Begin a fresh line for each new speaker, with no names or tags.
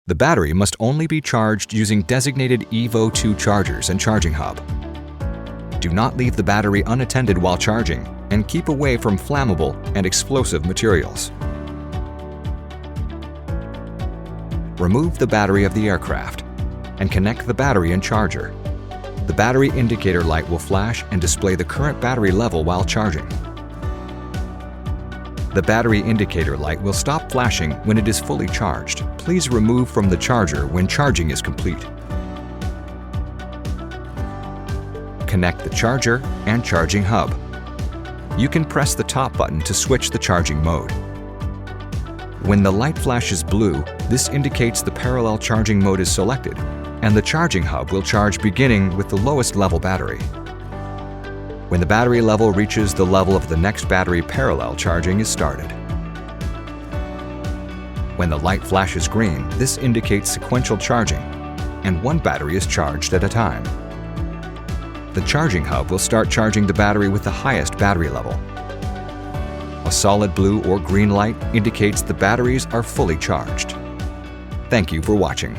The battery must only be charged using designated EVO II chargers and charging hub. Do not leave the battery unattended while charging, and keep away from flammable and explosive materials. Remove the battery of the aircraft and connect the battery and charger. The battery indicator light will flash and display the current battery level while charging. The battery indicator light will stop flashing when it is fully charged. Please remove from the charger when charging is complete. Connect the charger and charging hub. You can press the top button to switch the charging mode. When the light flashes blue, this indicates the parallel charging mode is selected, and the charging hub will charge beginning with the lowest level battery. When the battery level reaches the level of the next battery, parallel charging is started. When the light flashes green, this indicates sequential charging, and one battery is charged at a time. The charging hub will start charging the battery with the highest battery level. A solid blue or green light indicates the batteries are fully charged. Thank you for watching.